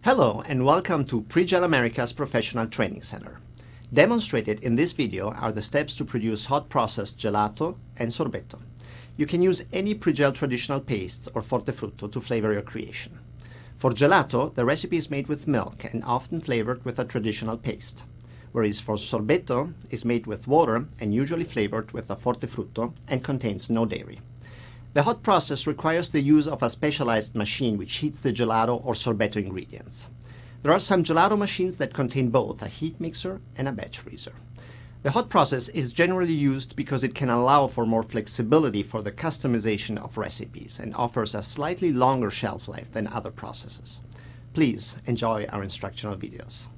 Hello and welcome to Pre-Gel America's Professional Training Center. Demonstrated in this video are the steps to produce hot processed gelato and sorbetto. You can use any pre-gel traditional pastes or fortefrutto to flavor your creation. For gelato, the recipe is made with milk and often flavored with a traditional paste, whereas for sorbetto is made with water and usually flavored with a fortefrutto and contains no dairy. The hot process requires the use of a specialized machine which heats the gelato or sorbetto ingredients. There are some gelato machines that contain both a heat mixer and a batch freezer. The hot process is generally used because it can allow for more flexibility for the customization of recipes and offers a slightly longer shelf life than other processes. Please enjoy our instructional videos.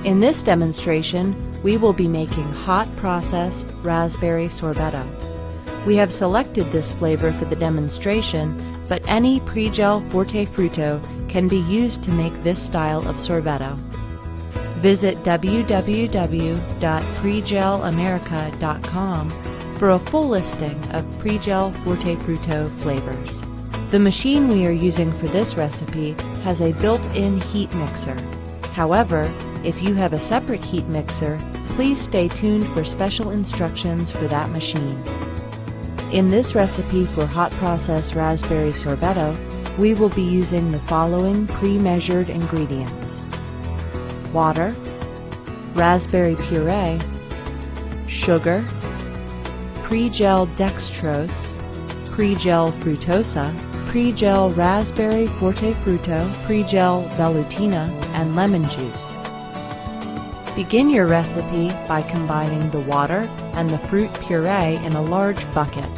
In this demonstration, we will be making hot process raspberry sorbetto. We have selected this flavor for the demonstration, but any pre-gel fortefrutto can be used to make this style of sorbetto. Visit www.pregelamerica.com for a full listing of pre-gel fortefrutto flavors. The machine we are using for this recipe has a built-in heat mixer. However, if you have a separate heat mixer, please stay tuned for special instructions for that machine. In this recipe for hot process raspberry sorbetto, we will be using the following pre-measured ingredients: water, raspberry puree, sugar, pre-gel dextrose, pre-gel fruttosa, pre-gel raspberry fortefrutto, pre-gel velutina, and lemon juice. Begin your recipe by combining the water and the fruit puree in a large bucket.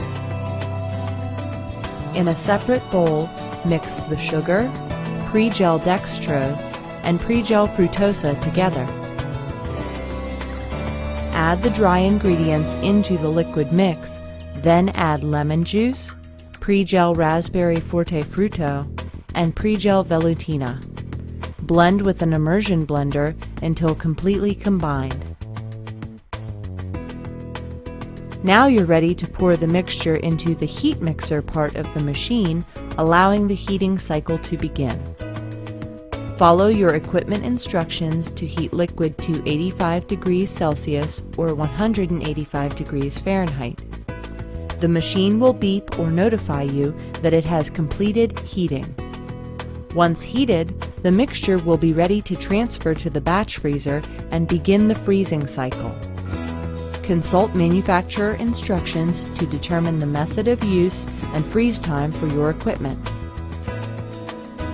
In a separate bowl, mix the sugar, pre-gel dextrose, and pre-gel fruttosa together. Add the dry ingredients into the liquid mix, then add lemon juice, pre-gel raspberry fortefrutto, and pre-gel velutina. Blend with an immersion blender until completely combined. Now you're ready to pour the mixture into the heat mixer part of the machine, allowing the heating cycle to begin. Follow your equipment instructions to heat liquid to 85 degrees Celsius or 185 degrees Fahrenheit. The machine will beep or notify you that it has completed heating. Once heated, the mixture will be ready to transfer to the batch freezer and begin the freezing cycle. Consult manufacturer instructions to determine the method of use and freeze time for your equipment.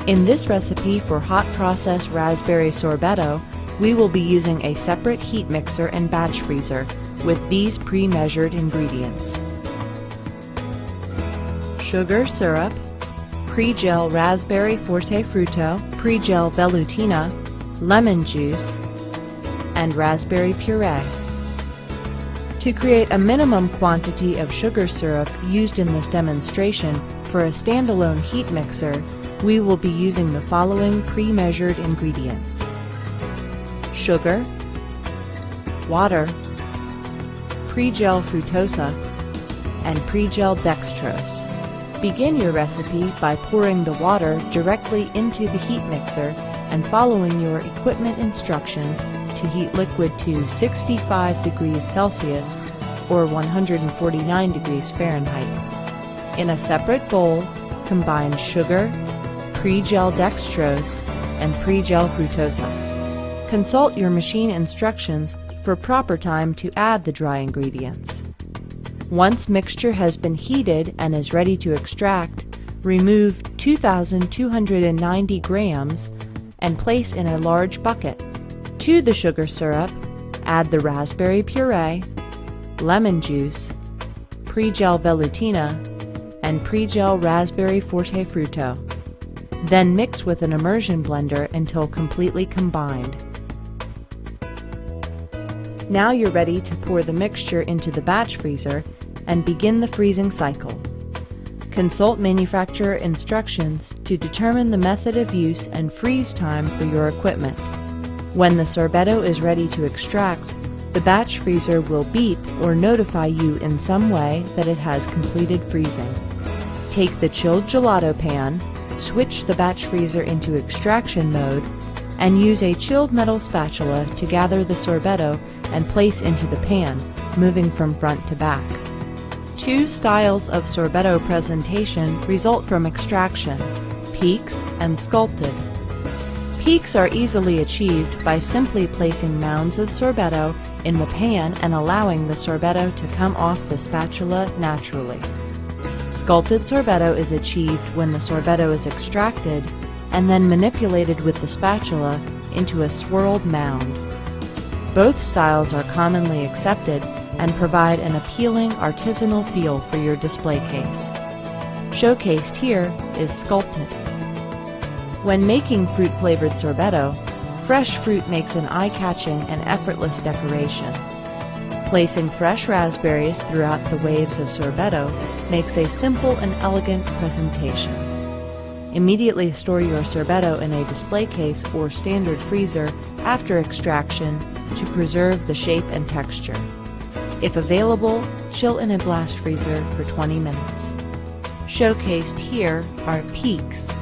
In this recipe for hot process raspberry sorbetto, we will be using a separate heat mixer and batch freezer with these pre-measured ingredients: sugar syrup, pre-gel raspberry fortefrutto, pre-gel velutina, lemon juice, and raspberry puree. To create a minimum quantity of sugar syrup used in this demonstration for a standalone heat mixer, we will be using the following pre-measured ingredients: sugar, water, pre-gel fruttosa, and pre-gel dextrose. Begin your recipe by pouring the water directly into the heat mixer and following your equipment instructions to heat liquid to 65 degrees Celsius or 149 degrees Fahrenheit. In a separate bowl, combine sugar, pre-gel dextrose, and pre-gel fruttosa. Consult your machine instructions for proper time to add the dry ingredients. Once mixture has been heated and is ready to extract, remove 2,290 grams and place in a large bucket. To the sugar syrup, add the raspberry puree, lemon juice, pre-gel velutina, and pre-gel raspberry fortefrutto. Then mix with an immersion blender until completely combined. Now you're ready to pour the mixture into the batch freezer and begin the freezing cycle. Consult manufacturer instructions to determine the method of use and freeze time for your equipment. When the sorbetto is ready to extract, the batch freezer will beep or notify you in some way that it has completed freezing. Take the chilled gelato pan, switch the batch freezer into extraction mode, and use a chilled metal spatula to gather the sorbetto and place into the pan, moving from front to back. Two styles of sorbetto presentation result from extraction: peaks and sculpted. Peaks are easily achieved by simply placing mounds of sorbetto in the pan and allowing the sorbetto to come off the spatula naturally. Sculpted sorbetto is achieved when the sorbetto is extracted and then manipulated with the spatula into a swirled mound. Both styles are commonly accepted and provide an appealing artisanal feel for your display case. Showcased here is sculpted. When making fruit-flavored sorbetto, fresh fruit makes an eye-catching and effortless decoration. Placing fresh raspberries throughout the waves of sorbetto makes a simple and elegant presentation. Immediately store your sorbetto in a display case or standard freezer after extraction to preserve the shape and texture. If available, chill in a blast freezer for 20 minutes. Showcased here are peaks.